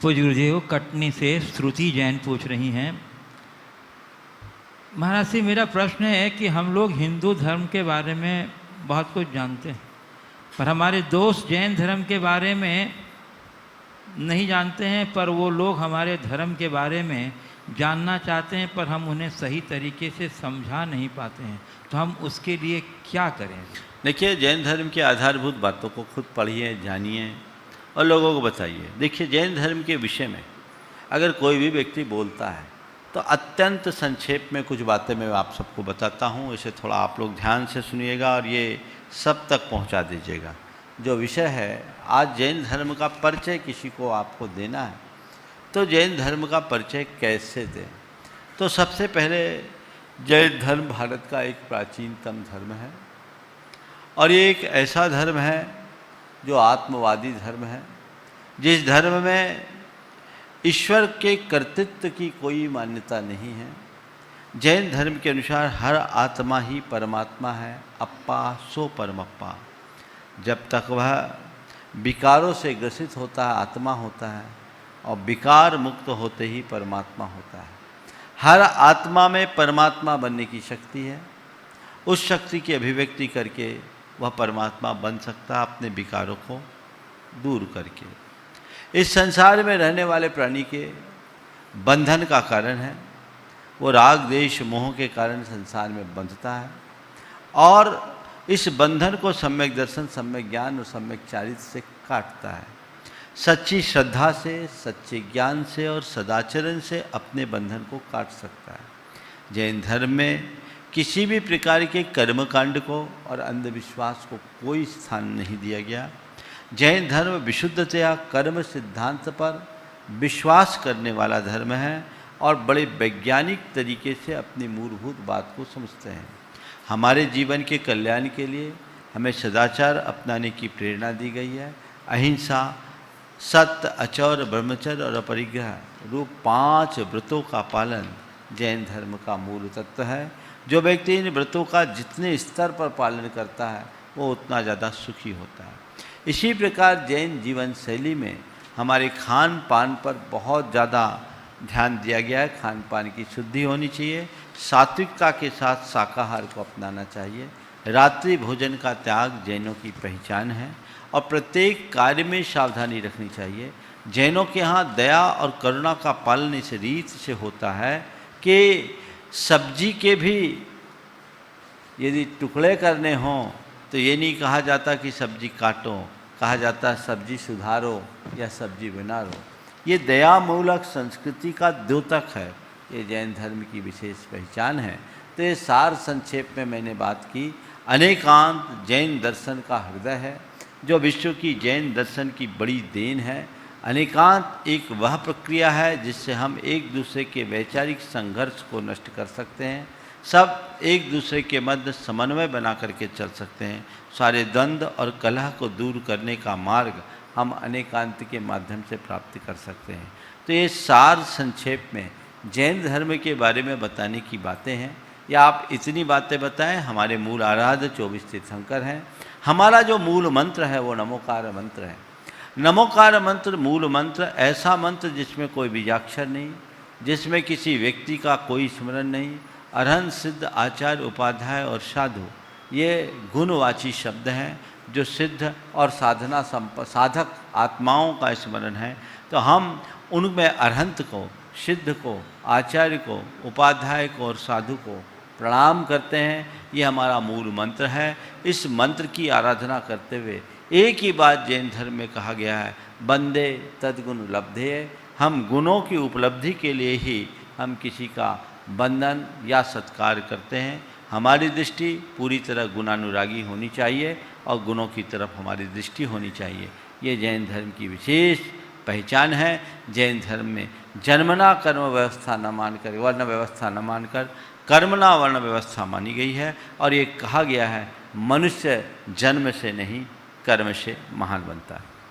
पूज्य गुरुदेव, कटनी से श्रुति जैन पूछ रही हैं, महाराज जी मेरा प्रश्न है कि हम लोग हिंदू धर्म के बारे में बहुत कुछ जानते हैं, पर हमारे दोस्त जैन धर्म के बारे में नहीं जानते हैं, पर वो लोग हमारे धर्म के बारे में जानना चाहते हैं, पर हम उन्हें सही तरीके से समझा नहीं पाते हैं, तो हम उसके लिए क्या करें? देखिए, जैन धर्म की आधारभूत बातों को खुद पढ़िए, जानिए और लोगों को बताइए। देखिए, जैन धर्म के विषय में अगर कोई भी व्यक्ति बोलता है तो अत्यंत संक्षेप में कुछ बातें मैं आप सबको बताता हूँ। इसे थोड़ा आप लोग ध्यान से सुनिएगा और ये सब तक पहुँचा दीजिएगा। जो विषय है, आज जैन धर्म का परिचय किसी को आपको देना है, तो जैन धर्म का परिचय कैसे दें? तो सबसे पहले जैन धर्म भारत का एक प्राचीनतम धर्म है और ये एक ऐसा धर्म है जो आत्मवादी धर्म है, जिस धर्म में ईश्वर के कर्तृत्व की कोई मान्यता नहीं है। जैन धर्म के अनुसार हर आत्मा ही परमात्मा है, अप्पा सो परमप्पा। जब तक वह विकारों से ग्रसित होता है आत्मा होता है, और विकार मुक्त होते ही परमात्मा होता है। हर आत्मा में परमात्मा बनने की शक्ति है। उस शक्ति की अभिव्यक्ति करके वह परमात्मा बन सकता है, अपने विकारों को दूर करके। इस संसार में रहने वाले प्राणी के बंधन का कारण है, वो राग देश मोह के कारण संसार में बंधता है, और इस बंधन को सम्यक दर्शन, सम्यक ज्ञान और सम्यक चारित्र से काटता है। सच्ची श्रद्धा से, सच्चे ज्ञान से और सदाचरण से अपने बंधन को काट सकता है। जैन धर्म में किसी भी प्रकार के कर्मकांड को और अंधविश्वास को कोई स्थान नहीं दिया गया। जैन धर्म विशुद्धतया कर्म सिद्धांत पर विश्वास करने वाला धर्म है और बड़े वैज्ञानिक तरीके से अपनी मूलभूत बात को समझते हैं। हमारे जीवन के कल्याण के लिए हमें सदाचार अपनाने की प्रेरणा दी गई है। अहिंसा, सत्य, अचौर, ब्रह्मचर्य और अपरिग्रह रूप 5 व्रतों का पालन जैन धर्म का मूल तत्व है। जो व्यक्ति इन व्रतों का जितने स्तर पर पालन करता है वो उतना ज़्यादा सुखी होता है। इसी प्रकार जैन जीवन शैली में हमारे खान पान पर बहुत ज़्यादा ध्यान दिया गया है। खान पान की शुद्धि होनी चाहिए, सात्विकता के साथ शाकाहार को अपनाना चाहिए। रात्रि भोजन का त्याग जैनों की पहचान है और प्रत्येक कार्य में सावधानी रखनी चाहिए। जैनों के यहाँ दया और करुणा का पालन इस रीत से होता है कि सब्जी के भी यदि टुकड़े करने हों तो ये नहीं कहा जाता कि सब्जी काटो, कहा जाता है सब्जी सुधारो या सब्जी बना लो। ये दयामूलक संस्कृति का द्योतक है, ये जैन धर्म की विशेष पहचान है। तो ये सार संक्षेप में मैंने बात की। अनेकांत जैन दर्शन का हृदय है, जो विश्व की जैन दर्शन की बड़ी देन है। अनेकांत एक वह प्रक्रिया है जिससे हम एक दूसरे के वैचारिक संघर्ष को नष्ट कर सकते हैं। सब एक दूसरे के मध्य समन्वय बना करके चल सकते हैं। सारे द्वंद्व और कलह को दूर करने का मार्ग हम अनेकांत के माध्यम से प्राप्त कर सकते हैं। तो ये सार संक्षेप में जैन धर्म के बारे में बताने की बातें हैं। या आप इतनी बातें बताएं, हमारे मूल आराध्य 24 तीर्थंकर हैं। हमारा जो मूल मंत्र है वो नमोकार मंत्र है। नमोकार मंत्र मूल मंत्र, ऐसा मंत्र जिसमें कोई बीजाक्षर नहीं, जिसमें किसी व्यक्ति का कोई स्मरण नहीं। अरहंत, सिद्ध, आचार्य, उपाध्याय और साधु ये गुणवाची शब्द हैं जो सिद्ध और साधक आत्माओं का स्मरण है। तो हम उनमें अरहंत को, सिद्ध को, आचार्य को, उपाध्याय को और साधु को प्रणाम करते हैं। ये हमारा मूल मंत्र है। इस मंत्र की आराधना करते हुए एक ही बात जैन धर्म में कहा गया है, वंदे तद्गुण लब्धे। हम गुणों की उपलब्धि के लिए ही हम किसी का वंदन या सत्कार करते हैं। हमारी दृष्टि पूरी तरह गुणानुरागी होनी चाहिए और गुणों की तरफ हमारी दृष्टि होनी चाहिए। ये जैन धर्म की विशेष पहचान है। जैन धर्म में जन्मना कर्म व्यवस्था न मानकर, वर्ण व्यवस्था न मानकर कर्मणा वर्ण व्यवस्था मानी गई है। और ये कहा गया है, मनुष्य जन्म से नहीं कर्म से महान बनता है।